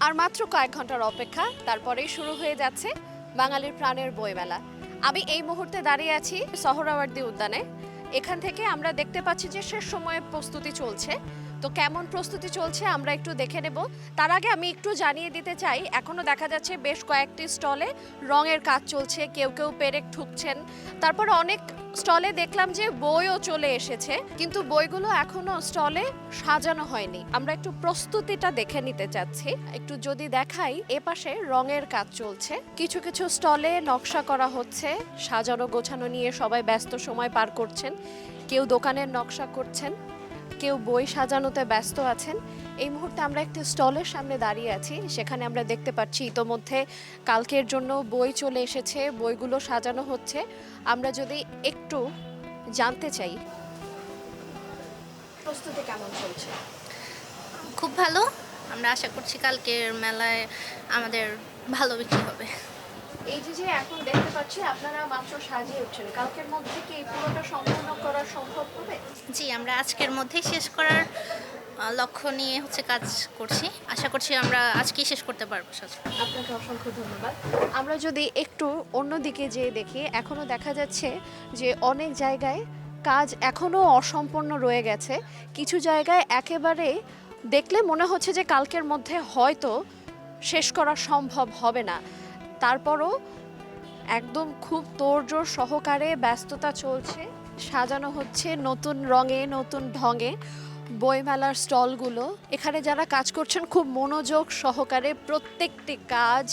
আর মাত্র কয়েক ঘন্টার অপেক্ষা, তারপরেই শুরু হয়ে যাচ্ছে বাঙালির প্রাণের বইমেলা। আমি এই মুহূর্তে দাঁড়িয়ে আছি সোহরাওয়ার্দী উদ্যানে। এখান থেকে আমরা দেখতে পাচ্ছি যে শেষ সময়ে প্রস্তুতি চলছে। তো কেমন প্রস্তুতি চলছে আমরা একটু দেখে নেব। তার আগে আমি একটু জানিয়ে দিতে চাই, এখনো দেখা যাচ্ছে বেশ কয়েকটি স্টলে রঙের কাজ চলছে, কেউ কেউ পেরেক ঠুকছেন। তারপর অনেক স্টলে দেখলাম যে বইও চলে এসেছে, কিন্তু বইগুলো এখনো স্টলে সাজানো হয়নি। আমরা একটু প্রস্তুতিটা দেখে নিতে চাচ্ছি। একটু যদি দেখাই, এপাশে রঙের কাজ চলছে, কিছু কিছু স্টলে নকশা করা হচ্ছে, সাজানো গোছানো নিয়ে সবাই ব্যস্ত সময় পার করছেন। কেউ দোকানের নকশা করছেন, কেউ বই সাজানোতে ব্যস্ত আছেন। এই মুহূর্তে আমরা একটি স্টলের সামনে দাঁড়িয়ে আছি, সেখানে আমরা দেখতে পাচ্ছি ইতোমধ্যে কালকের জন্য বই চলে এসেছে, বইগুলো সাজানো হচ্ছে। আমরা যদি একটু জানতে চাই প্রস্তুতি কেমন চলছে। খুব ভালো। আমরা আশা করছি কালকের মেলায় আমাদের ভালো বিক্রি হবে। এই যে এখন দেখতে পাচ্ছি আপনারা মাত্র সাজিয়ে উঠছেন, কালকের মধ্যে কি এই পুরোটা সম্পূর্ণ করা সম্ভব হবে? জি, আমরা আজকের মধ্যেই শেষ করার লক্ষ্য নিয়ে কাজ করছি। আশা করছি আমরা আজকেই শেষ করতে পারবো। আপনাকে অসংখ্য ধন্যবাদ। আমরা যদি একটু অন্যদিকে যেয়ে দেখি, এখনো দেখা যাচ্ছে যে অনেক জায়গায় কাজ এখনো অসম্পূর্ণ রয়ে গেছে। কিছু জায়গায় একেবারে দেখলে মনে হচ্ছে যে কালকের মধ্যে হয়তো শেষ করা সম্ভব হবে না। তারপরও একদম খুব তোড়জোড় সহকারে ব্যস্ততা চলছে, সাজানো হচ্ছে নতুন রঙে নতুন ঢঙে বইমেলার স্টলগুলো। এখানে যারা কাজ করছেন খুব মনোযোগ সহকারে প্রত্যেকটি কাজ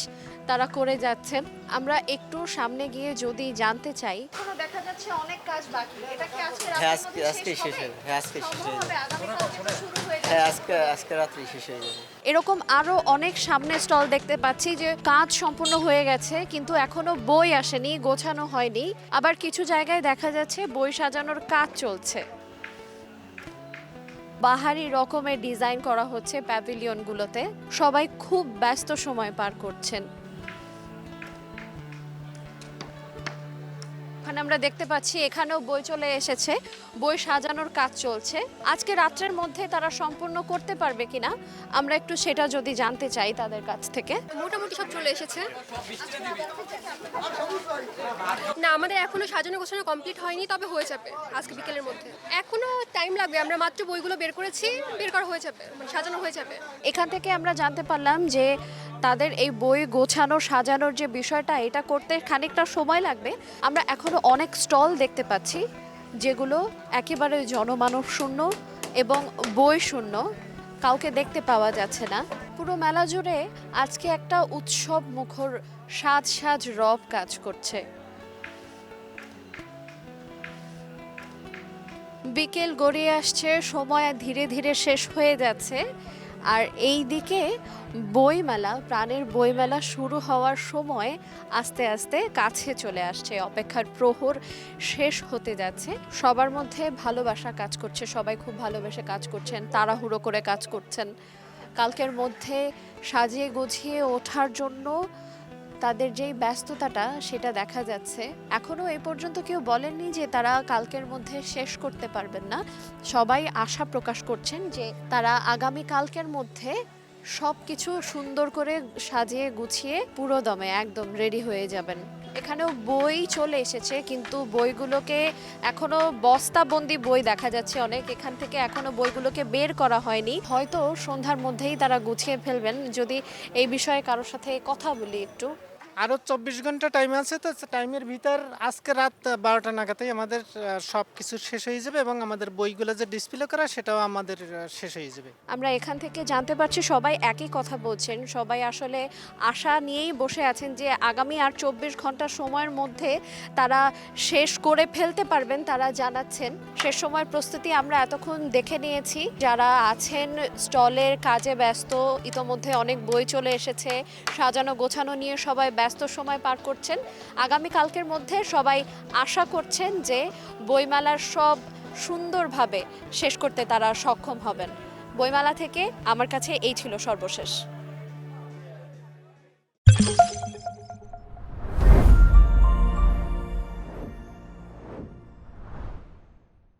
তারা করে যাচ্ছেন। আমরা একটু সামনে গিয়ে যদি জানতে চাই, এখনো দেখা যাচ্ছে অনেক কাজ বাকি। এটা কি আজকে রাতে শেষ হবে? আজকে রাত্রি শেষ হয়ে যাবে। এরকম আরো অনেক সামনে স্টল দেখতে পাচ্ছি যে কাজ সম্পূর্ণ হয়ে গেছে, কিন্তু এখনো বই আসেনি, গোছানো হয়নি। আবার কিছু জায়গায় দেখা যাচ্ছে বই সাজানোর কাজ চলছে। বাহারি রকমের ডিজাইন করা হচ্ছে প্যাভিলিয়নগুলোতে। সবাই খুব ব্যস্ত সময় পার করছেন। এখানে আমরা দেখতে পাচ্ছি এখানেও বই চলে এসেছে, বই সাজানোর কাজ চলছে। আজকে রাত্রের মধ্যে তারা সম্পূর্ণ করতে পারবে কিনা আমরা একটু সেটা যদি জানতে চাই তাদের কাছ থেকে। মোটামুটি সব চলে এসেছে। না, আমাদের এখনো সাজানো গোছানো কমপ্লিট হয়নি, তবে হয়ে যাবে আজকে বিকেলের মধ্যে। এখনো টাইম লাগবে, আমরা মাত্র বইগুলো বের করেছি, বের করা হয়ে যাবে, মানে সাজানো হয়ে যাবে। এখান থেকে আমরা জানতে পারলাম যে তাদের এই বই গোছানো সাজানোর যে বিষয়টা, এটা করতে খানিকটা সময় লাগবে। আমরা এখনো অনেক স্টল দেখতে পাচ্ছি যেগুলো একেবারে জনমানব শূন্য এবং বই শূন্য, কাউকে দেখতে পাওয়া যাচ্ছে না। পুরো মেলা জুড়ে আজকে একটা উৎসব মুখর সাজ সাজ রব কাজ করছে। বিকেল গড়িয়ে আসছে, সময় ধীরে ধীরে শেষ হয়ে যাচ্ছে। আর এই দিকে বইমেলা, প্রাণের বইমেলা শুরু হওয়ার সময় আস্তে আস্তে কাছে চলে আসছে, অপেক্ষার প্রহর শেষ হতে যাচ্ছে। সবার মধ্যে ভালোবাসা কাজ করছে, সবাই খুব ভালোবেসে কাজ করছেন, তাড়াহুড়ো করে কাজ করছেন। কালকের মধ্যে সাজিয়ে গুছিয়ে ওঠার জন্য তাদের যেই ব্যস্ততাটা সেটা দেখা যাচ্ছে। এখনো এই পর্যন্ত কেউ বলেননি যে তারা কালকের মধ্যে শেষ করতে পারবেন না। সবাই আশা প্রকাশ করছেন যে তারা আগামী কালকের মধ্যে সবকিছু সুন্দর করে সাজিয়ে গুছিয়ে পুরো দমে একদম রেডি হয়ে যাবেন। এখানেও বই চলে এসেছে, কিন্তু বইগুলোকে এখনো বস্তাবন্দি বই দেখা যাচ্ছে অনেক। এখান থেকে এখনো বইগুলোকে বের করা হয়নি, হয়তো সন্ধ্যার মধ্যেই তারা গুছিয়ে ফেলবেন। যদি এই বিষয়ে কারোর সাথে কথা বলি একটু। আরও 24 ঘন্টা টাইম আছে, তো টাইমের ভিতর আজকে রাত 12টা নাগাদই আমাদের সব কিছু শেষ হয়ে যাবে এবং আমাদের বইগুলো যে ডিসপ্লে করা সেটাও আমাদের শেষ হয়ে যাবে। আমরা এখান থেকে জানতে পারছি সবাই একই কথা বলছেন, সবাই আসলে আশা নিয়েই বসে আছেন যে আগামী আর 24 ঘন্টা সময়ের মধ্যে তারা শেষ করে ফেলতে পারবেন। তারা জানাচ্ছেন শেষ সময়ের প্রস্তুতি আমরা এতক্ষণ দেখে নিয়েছি। যারা আছেন স্টলের কাজে ব্যস্ত, ইতোমধ্যে অনেক বই চলে এসেছে, সাজানো গোছানো নিয়ে সবাই ব্যস্ত সময় পার করছেন। আগামী কালকের মধ্যে সবাই আশা করছেন যে বইমেলার সব সুন্দরভাবে শেষ করতে তারা সক্ষম হবেন। বইমেলা থেকে আমার কাছে এই ছিল সর্বশেষ।